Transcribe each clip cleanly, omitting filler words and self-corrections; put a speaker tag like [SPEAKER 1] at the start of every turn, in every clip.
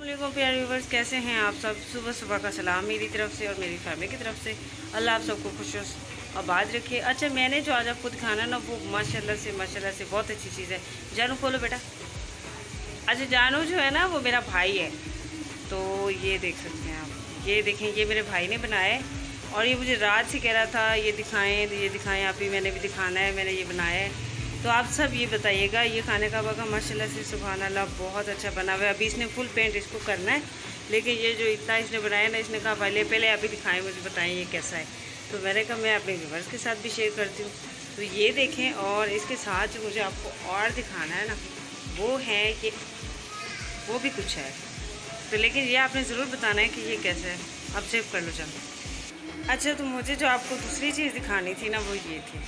[SPEAKER 1] वालेकुम प्यारे व्यूवर्स, कैसे हैं आप सब। सुबह सुबह का सलाम मेरी तरफ से और मेरी फैमिली की तरफ से। अल्लाह आप सबको खुश आबाद रखे। अच्छा, मैंने जो आज आपको दिखाना ना वो माशाल्लाह से बहुत अच्छी चीज़ है। जानू खोलो बेटा। अच्छा, जानू जो है ना वो मेरा भाई है। तो ये देख सकते हैं आप, ये देखें, ये मेरे भाई ने बनाया है और ये मुझे रात से कह रहा था ये दिखाएँ आप ही, मैंने भी दिखाना है, मैंने ये बनाया है। तो आप सब ये बताइएगा, ये खाने का बगा माशाल्लाह से सुभान अल्लाह बहुत अच्छा बना हुआ है। अभी इसने फुल पेंट इसको करना है, लेकिन ये जो इतना इसने बनाया ना, इसने कहा पहले आप ही दिखाएं, मुझे बताएं ये कैसा है। तो मैंने कहा मैं अपने व्यूअर्स के साथ भी शेयर करती हूँ। तो ये देखें, और इसके साथ जो मुझे आपको और दिखाना है ना वो है कि वो भी कुछ है। तो लेकिन ये आपने ज़रूर बताना है कि ये कैसा है। अब सेव कर लो चलो। अच्छा, तो मुझे जो आपको दूसरी चीज़ दिखानी थी ना वो ये थी।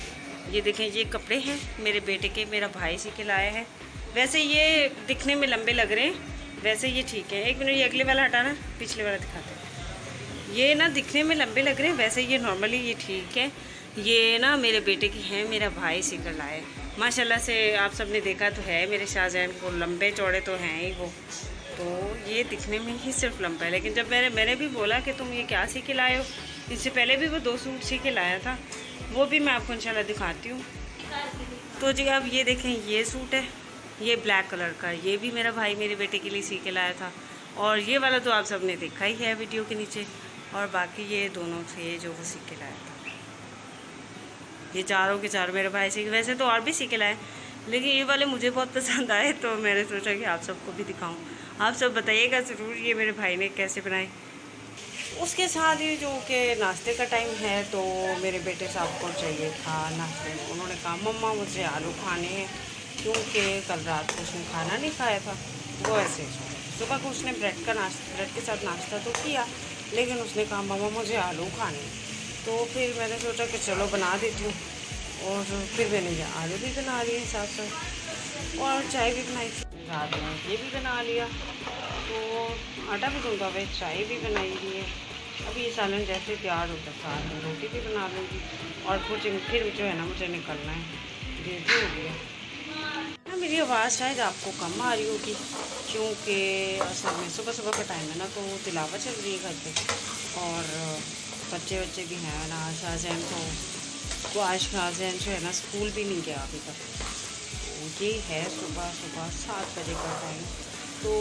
[SPEAKER 1] ये देखें, ये कपड़े हैं मेरे बेटे के, मेरा भाई सी के लाया है। वैसे ये दिखने में लंबे लग रहे हैं, वैसे ये ठीक है। एक मिनट, ये अगले वाला हटाना, पिछले वाला दिखाते हैं। ये ना दिखने में लंबे लग रहे हैं, वैसे ये नॉर्मली ये ठीक है। ये ना मेरे बेटे की हैं, मेरा भाई सी कर लाए माशाल्लाह से। आप सब ने देखा तो है मेरे शाहजहान को, लंबे चौड़े तो हैं ही वो। तो ये दिखने में ही सिर्फ लंबा है, लेकिन जब मैंने भी बोला कि तुम ये क्या सी के लाए हो, इससे पहले भी वो 2 सूट सी के लाया था, वो भी मैं आपको इंशाल्लाह दिखाती हूँ। तो जी अब ये देखें, ये सूट है, ये ब्लैक कलर का, ये भी मेरा भाई मेरे बेटे के लिए सी के लाया था। और ये वाला तो आप सब ने देखा ही है वीडियो के नीचे। और बाकी ये दोनों थे जो वो सी के लाया था। ये चारों के चारों मेरे भाई सी के, वैसे तो और भी सी के लाए, लेकिन ये वाले मुझे बहुत पसंद आए तो मैंने सोचा कि आप सबको भी दिखाऊँ। आप सब बताइएगा ज़रूर ये मेरे भाई ने कैसे बनाए। उसके साथ ही जो कि नाश्ते का टाइम है, तो मेरे बेटे साहब को चाहिए था नाश्ते में। उन्होंने कहा मम्मा मुझे आलू खाने हैं, क्योंकि कल रात को उसने खाना नहीं खाया था। वो ऐसे सुबह को उसने ब्रेड के साथ नाश्ता तो किया, लेकिन उसने कहा मम्मा मुझे आलू खाने हैं। तो फिर मैंने सोचा कि चलो बना देती हूँ, और फिर मैंने ये आलू भी बना लिए साथ साथ, और चाय भी बनाई थी रात में, ये भी बना लिया। तो आटा भी गूंदा हुआ, चाय भी बनाई हुई है। अभी ये सालन जैसे तैयार होता साथ में रोटी भी बना लूँगी, और फिर जो है ना मुझे निकलना है, देर भी हो गया। हाँ, मेरी आवाज़ शायद आपको कम आ रही होगी, क्योंकि असल में सुबह सुबह का टाइम है ना, तो तिलावत चल रही है घर पे, और बच्चे भी हैं ना। शाहजहान को आज शाहजहान जो है ना स्कूल भी नहीं गया अभी तक। तो ये है सुबह 7 बजे का टाइम। तो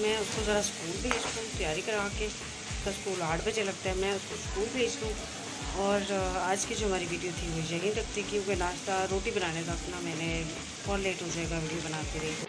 [SPEAKER 1] मैं उसको ज़रा स्कूल भेज दूँ, तैयारी करा के। उसका स्कूल 8 बजे लगता है, मैं उसको स्कूल भेज दूँ। और आज की जो हमारी वीडियो थी वो यहीं तक थी, क्योंकि नाश्ता रोटी बनाने तक ना मैंने बहुत लेट हो जाएगा वीडियो बनाते रही।